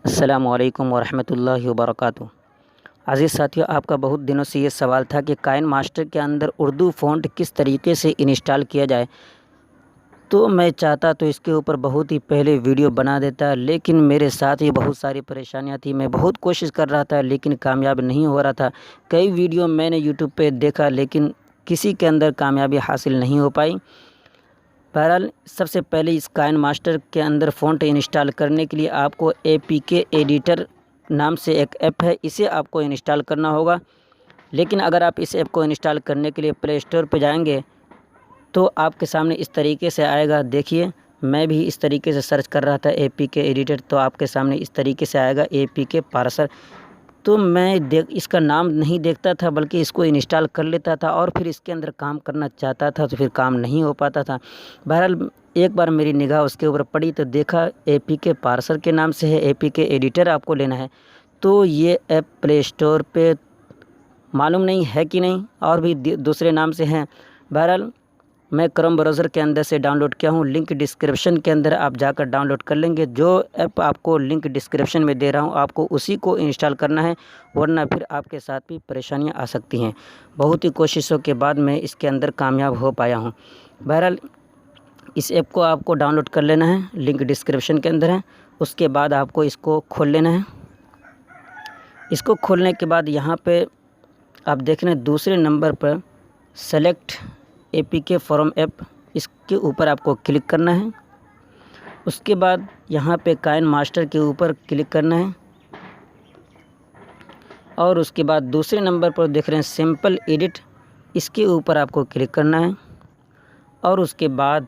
अस्सलामुअलैकुम वरहमतुल्लाहि वबरकातुहू। अज़ीज़ साथियों, आपका बहुत दिनों से ये सवाल था कि काइन मास्टर के अंदर उर्दू फ़ॉन्ट किस तरीके से इंस्टॉल किया जाए। तो मैं चाहता तो इसके ऊपर बहुत ही पहले वीडियो बना देता, लेकिन मेरे साथ ही बहुत सारी परेशानियां थी। मैं बहुत कोशिश कर रहा था लेकिन कामयाब नहीं हो रहा था। कई वीडियो मैंने यूट्यूब पे देखा लेकिन किसी के अंदर कामयाबी हासिल नहीं हो पाई। बहरहाल, सबसे पहले इस काइन मास्टर के अंदर फ़ॉन्ट इंस्टॉल करने के लिए आपको APK एडिटर नाम से एक ऐप है, इसे आपको इंस्टॉल करना होगा। लेकिन अगर आप इस ऐप को इंस्टॉल करने के लिए प्ले स्टोर पर जाएंगे तो आपके सामने इस तरीके से आएगा। देखिए, मैं भी इस तरीके से सर्च कर रहा था APK एडिटर, तो आपके सामने इस तरीके से आएगा APK पार्सर। तो मैं इसका नाम नहीं देखता था बल्कि इसको इंस्टॉल कर लेता था और फिर इसके अंदर काम करना चाहता था तो फिर काम नहीं हो पाता था। बहरहाल, एक बार मेरी निगाह उसके ऊपर पड़ी तो देखा APK पार्सर के नाम से है, APK एडिटर आपको लेना है। तो ये ऐप प्ले स्टोर पे मालूम नहीं है कि नहीं, और भी दूसरे नाम से हैं। बहरहाल, मैं क्रोम ब्राउज़र के अंदर से डाउनलोड किया हूँ। लिंक डिस्क्रिप्शन के अंदर आप जाकर डाउनलोड कर लेंगे। जो ऐप आपको लिंक डिस्क्रिप्शन में दे रहा हूँ आपको उसी को इंस्टॉल करना है, वरना फिर आपके साथ भी परेशानियाँ आ सकती हैं। बहुत ही कोशिशों के बाद मैं इसके अंदर कामयाब हो पाया हूँ। बहरहाल, इस ऐप को आपको डाउनलोड कर लेना है, लिंक डिस्क्रिप्शन के अंदर है। उसके बाद आपको इसको खोल लेना है। इसको खोलने के बाद यहाँ पर आप देख रहे हैं दूसरे नंबर पर सेलेक्ट APK फ्रॉम ऐप, इसके ऊपर आपको क्लिक करना है। उसके बाद यहाँ पे काइन मास्टर के ऊपर क्लिक करना है और उसके बाद दूसरे नंबर पर देख रहे हैं सिंपल एडिट, इसके ऊपर आपको क्लिक करना है। और उसके बाद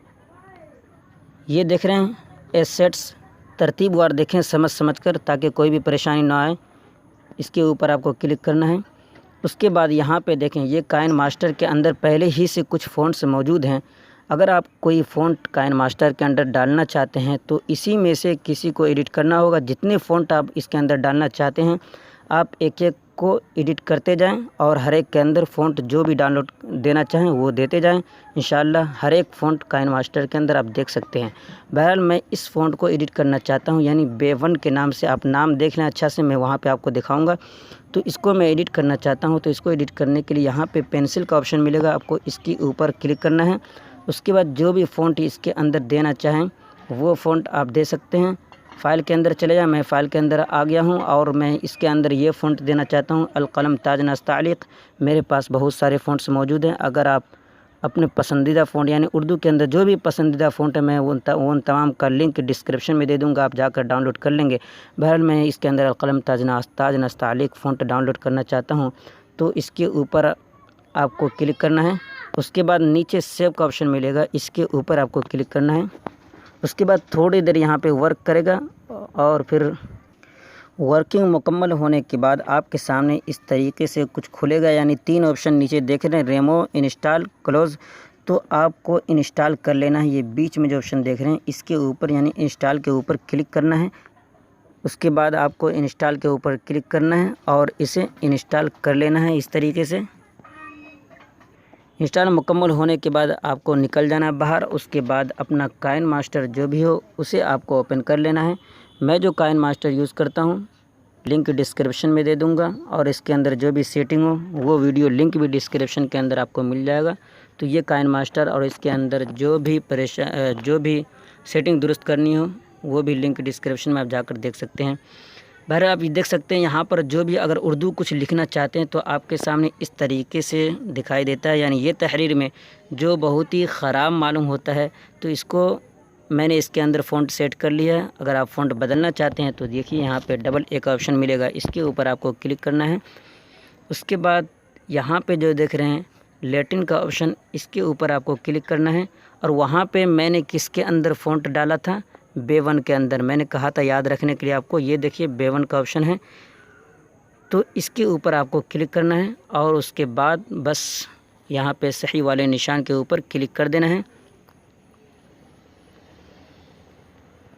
ये देख रहे हैं एसेट्स, तरतीबवार देखें समझ कर ताकि कोई भी परेशानी ना आए, इसके ऊपर आपको क्लिक करना है। उसके बाद यहाँ पे देखें ये काइन मास्टर के अंदर पहले ही से कुछ फ़ॉन्ट्स मौजूद हैं। अगर आप कोई फ़ॉन्ट काइन मास्टर के अंदर डालना चाहते हैं तो इसी में से किसी को एडिट करना होगा। जितने फ़ॉन्ट आप इसके अंदर डालना चाहते हैं आप एक एक को एडिट करते जाएं और हर एक के अंदर फ़ॉन्ट जो भी डाउनलोड देना चाहें वो देते जाएं। इंशाल्लाह हर एक फ़ॉन्ट काइन मास्टर के अंदर आप देख सकते हैं। बहरहाल, मैं इस फ़ॉन्ट को एडिट करना चाहता हूं, यानी B1 के नाम से आप नाम देख लें अच्छा से, मैं वहां पे आपको दिखाऊंगा। तो इसको मैं एडिट करना चाहता हूं, तो इसको एडिट करने के लिए यहाँ पे पेंसिल का ऑप्शन मिलेगा, आपको इसके ऊपर क्लिक करना है। उसके बाद जो भी फ़ॉन्ट इसके अंदर देना चाहें वो फ़ॉन्ट आप दे सकते हैं। फ़ाइल के अंदर चले जाएं, मैं फ़ाइल के अंदर आ गया हूं और मैं इसके अंदर ये फ़ॉन्ट देना चाहता हूं, अलक़लम ताज नस्तालिक। मेरे पास बहुत सारे फ़ॉन्ट्स मौजूद हैं। अगर आप अपने पसंदीदा फ़ॉन्ट यानी उर्दू के अंदर जो भी पसंदीदा फ़ॉन्ट है मैं उन तमाम का लिंक डिस्क्रिप्शन में दे दूंगा, आप जाकर डाउनलोड कर लेंगे। बहरहाल, मैं इसके अंदर अलक़लम ताज नस्तालिक फ़ॉन्ट डाउनलोड करना चाहता हूँ, तो इसके ऊपर आपको क्लिक करना है। उसके बाद नीचे सेव का ऑप्शन मिलेगा, इसके ऊपर आपको क्लिक करना है। उसके बाद थोड़ी देर यहाँ पे वर्क करेगा और फिर वर्किंग मुकम्मल होने के बाद आपके सामने इस तरीके से कुछ खुलेगा, यानी 3 ऑप्शन नीचे देख रहे हैं, रेमो, इंस्टॉल, क्लोज़। तो आपको इंस्टॉल कर लेना है। ये बीच में जो ऑप्शन देख रहे हैं इसके ऊपर यानी इंस्टॉल के ऊपर क्लिक करना है। उसके बाद आपको इंस्टॉल के ऊपर क्लिक करना है और इसे इंस्टॉल कर लेना है इस तरीके से। इंस्टॉल मुकम्मल होने के बाद आपको निकल जाना है बाहर। उसके बाद अपना काइन मास्टर जो भी हो उसे आपको ओपन कर लेना है। मैं जो काइन मास्टर यूज़ करता हूँ लिंक डिस्क्रिप्शन में दे दूँगा और इसके अंदर जो भी सेटिंग हो वो वीडियो लिंक भी डिस्क्रिप्शन के अंदर आपको मिल जाएगा। तो ये काइन मास्टर और इसके अंदर जो भी सेटिंग दुरुस्त करनी हो वो भी लिंक डिस्क्रिप्शन में आप जाकर देख सकते हैं। बहरहाल, आप ये देख सकते हैं यहाँ पर जो भी अगर उर्दू कुछ लिखना चाहते हैं तो आपके सामने इस तरीके से दिखाई देता है, यानी ये तहरीर में जो बहुत ही ख़राब मालूम होता है। तो इसको मैंने इसके अंदर फ़ॉन्ट सेट कर लिया है। अगर आप फ़ॉन्ट बदलना चाहते हैं तो देखिए यहाँ पे डबल एक ऑप्शन मिलेगा, इसके ऊपर आपको क्लिक करना है। उसके बाद यहाँ पे जो देख रहे हैं लैटिन का ऑप्शन, इसके ऊपर आपको क्लिक करना है। और वहाँ पे मैंने किसके अंदर फ़ॉन्ट डाला था, B1 के अंदर। मैंने कहा था याद रखने के लिए आपको, ये देखिए B1 का ऑप्शन है, तो इसके ऊपर आपको क्लिक करना है और उसके बाद बस यहाँ पे सही वाले निशान के ऊपर क्लिक कर देना है।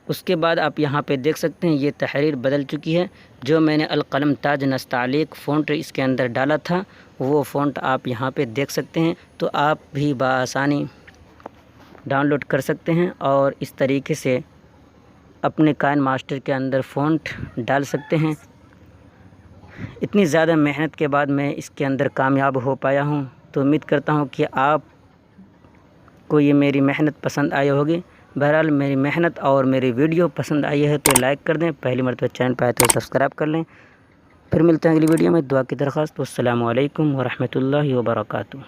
उसके बाद आप यहाँ पे देख सकते हैं ये तहरीर बदल चुकी है। जो मैंने अलक़लम ताज नस्तालिक फ़ॉन्ट इसके अंदर डाला था वो फ़ॉन्ट आप यहाँ पे देख सकते हैं। तो आप भी बआसानी डाउनलोड कर सकते हैं और इस तरीके से अपने काइन मास्टर के अंदर फ़ॉन्ट डाल सकते हैं। इतनी ज़्यादा मेहनत के बाद मैं इसके अंदर कामयाब हो पाया हूँ। तो उम्मीद करता हूँ कि आपको ये मेरी मेहनत पसंद आई होगी। बहरहाल मेरी मेहनत और मेरी वीडियो पसंद आई है तो लाइक कर दें, पहली मरतबा चैनल पर आए तो सब्सक्राइब कर लें। फिर मिलते हैं अगली वीडियो में। दुआ की दरख्वास्त। अस्सलामु अलैकुम व रहमतुल्लाहि व बरकातुहू।